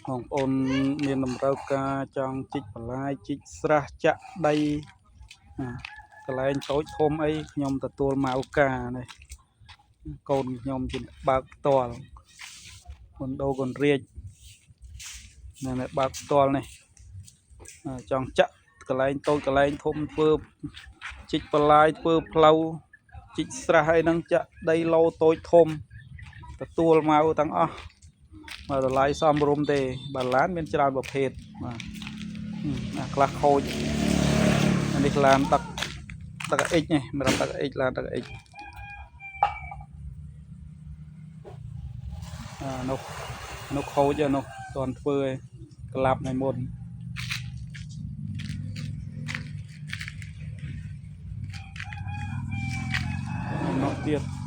បងប្អូនមានតម្រូវការចង់ជីកបន្លាយជីកស្រះចាក់ដីកន្លែងតូចធំអីខ្ញុំទទួលមកការនេះកូនខ្ញុំជាបើកផ្ទាល់មណ្ឌលកុនរាជនៅបើកផ្ទាល់នេះចង់ចាក់កន្លែងតូចកន្លែងធំធ្វើជីកបន្លាយធ្វើផ្លូវជីកស្រះអីហ្នឹងចាក់ដីឡូតូចធំទទួលមកទាំងអស់មកតម្លៃសមរម្យទេបាឡានមានច្រើនប្រភេទបាទខ្លះខូចនេះឡានដឹកអិចនេះមិនដឹកអិចឡានដឹកអិចនោះខូចនោះតន់ធ្វើឯងក្លាប់នៅមុននោះទៀត